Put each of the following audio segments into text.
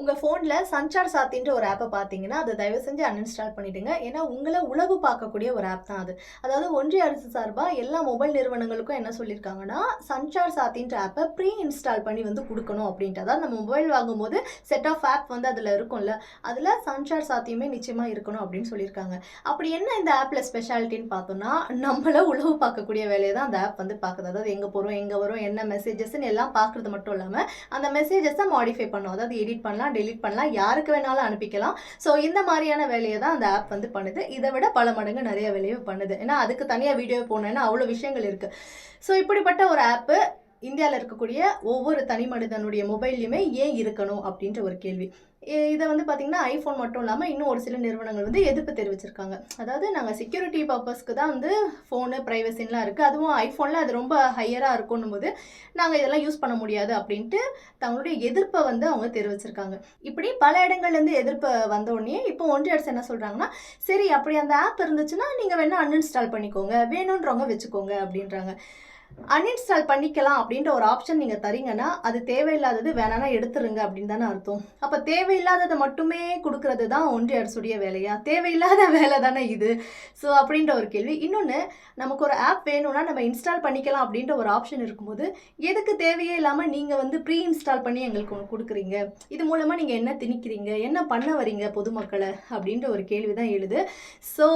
உங்க ஃபோன்ல சஞ்சார் சாத்தின்ற ஒரு ஆப்ப பார்த்தீங்கன்னா, அத தயவு செஞ்சு அன்இன்ஸ்டால் பண்ணிடுங்க. ஏன்னா, உங்கள உளவு பார்க்கக்கூடிய ஒரு ஆப் தான் அது. அதாவது ஒன்றிய அரசு சார்பா எல்லா மொபைல் நிறுவனங்களுக்கும் என்ன சொல்லியிருக்காங்கன்னா, சஞ்சார் சாத்தின்ற ஆப்ப ப்ரீ இன்ஸ்டால் பண்ணி வந்து குடுக்கணும் அப்டின்ட்டு. அதாவது நம்ம மொபைல் வாங்கும்போது செட் ஆஃப் ஆப் வந்து அதுல இருக்கும்ல. அதுல சஞ்சார் சாத்தியமே நிச்சயமா இருக்கணும் அப்டின்னு சொல்லியிருக்காங்க. அப்படி என்ன இந்த ஆப்ல ஸ்பெஷாலிட்டின்னு பார்த்தோம்னா, நம்மள உளவு பார்க்கக்கூடிய வேலைய தான் அந்த ஆப் வந்து பார்க்குது. அதாவது எங்க போறோம், எங்க வரோம், என்ன மெசேஜஸ்ன்னு எல்லாம் பார்க்குறது மட்டும் இல்லாம, அந்த மெசேஜஸ மாடிஃபை பண்ணும். அதாவது எடிட் பண்ணலாம், டெலீட் பண்ணலாம், யாருக்கு வேணாலும் அனுப்பிக்கலாம். ஸோ இந்த மாதிரியான வேலையை தான் அந்த ஆப் வந்து பண்ணுது. இதை விட பல மடங்கு நிறைய வேலையை பண்ணுது. ஏன்னா அதுக்கு தனியாக வீடியோ போனேன்னா அவ்வளோ விஷயங்கள் இருக்கு. ஸோ இப்படிப்பட்ட ஒரு ஆப்பு இந்தியாவில் இருக்கக்கூடிய ஒவ்வொரு தனி மனிதனுடைய மொபைல்லையுமே ஏன் இருக்கணும் அப்படின்ற ஒரு கேள்வி. இதை வந்து பார்த்தீங்கன்னா ஐஃபோன் மட்டும் இல்லாமல் இன்னும் ஒரு சில நிறுவனங்கள் வந்து எதிர்ப்பு தெரிவிச்சிருக்காங்க. அதாவது நாங்கள் செக்யூரிட்டி பர்பஸ்க்கு தான் வந்து ஃபோனு ப்ரைவசின்லாம் இருக்குது, அதுவும் ஐஃபோனில் அது ரொம்ப ஹையராக இருக்குன்னும் போது நாங்கள் இதெல்லாம் யூஸ் பண்ண முடியாது அப்படின்ட்டு தங்களுடைய எதிர்ப்பை வந்து அவங்க தெரிவிச்சிருக்காங்க. இப்படி பல இடங்கள்லேருந்து எதிர்ப்பு வந்தோடனே இப்போ ஒன்றிய அரசு என்ன சொல்கிறாங்கன்னா, சரி அப்படி அந்த ஆப் இருந்துச்சுன்னா நீங்கள் வேணால் அன்இன்ஸ்டால் பண்ணிக்கோங்க, வேணுன்றவங்க வச்சுக்கோங்க அப்படின்றாங்க. அன்இன்ஸ்டால் பண்ணிக்கலாம் அப்படின்ற ஒரு ஆப்ஷன் நீங்கள் தரீங்கன்னா அது தேவையில்லாதது வேணானா எடுத்துருங்க அப்படின்னு தானே அர்த்தம். அப்போ தேவையில்லாததை மட்டுமே கொடுக்கறது தான் ஒன்றிய அரசுடைய வேலையா? தேவையில்லாத வேலை தானே இது. ஸோ அப்படின்ற ஒரு கேள்வி. இன்னொன்று, நமக்கு ஒரு ஆப் வேணும்னா நம்ம இன்ஸ்டால் பண்ணிக்கலாம் அப்படின்ற ஒரு ஆப்ஷன் இருக்கும்போது எதுக்கு தேவையே இல்லாமல் நீங்கள் வந்து ப்ரீ இன்ஸ்டால் பண்ணி எங்களுக்கு ஒன்று கொடுக்குறீங்க? இது மூலமாக நீங்கள் என்ன திணிக்கிறீங்க, என்ன பண்ண வரீங்க பொதுமக்களை அப்படின்ற ஒரு கேள்வி தான் எழுது. ஸோ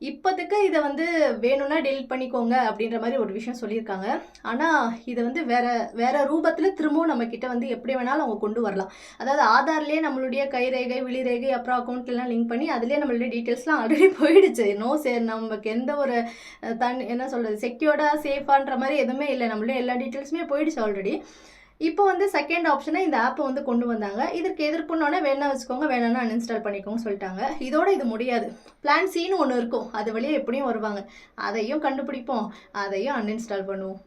இப்போதைக்கு இதை வந்து வேணும்னா டெலிட் பண்ணிக்கோங்க அப்படின்ற மாதிரி ஒரு விஷயம் சொல்லியிருக்காங்க. ஆனால் இதை வந்து வேற வேற ரூபத்தில் திரும்பவும் நம்ம கிட்ட வந்து எப்படி வேணாலும் அவங்க கொண்டு வரலாம். அதாவது ஆதார்லேயே நம்மளுடைய கைரேகை, விழிரேகை, அப்புறம் அக்கௌண்ட்லாம் லிங்க் பண்ணி அதுலேயே நம்மளுடைய டீட்டெயில்ஸ்லாம் ஆல்ரெடி போயிடுச்சு. நமக்கு எந்த ஒரு என்ன சொல்கிறது, செக்யூர்டா சேஃபான்ற மாதிரி எதுவுமே இல்லை. நம்மளுடைய எல்லா டீட்டெயில்ஸுமே போயிடுச்சு ஆல்ரெடி. இப்போ வந்து செகண்ட் ஆப்ஷனை இந்த ஆப்பை வந்து கொண்டு வந்தாங்க. இதற்கு எதிர்ப்புனோடனே வேணா வச்சுக்கோங்க, வேணாம்னா அன்இன்ஸ்டால் பண்ணிக்கோங்க சொல்லிட்டாங்க. இதோட இது முடியாது. பிளான் சின்னு ஒன்று இருக்கும், அது வழியாக எப்படியும் வருவாங்க. அதையும் கண்டுபிடிப்போம், அதையும் அன்இன்ஸ்டால் பண்ணுவோம்.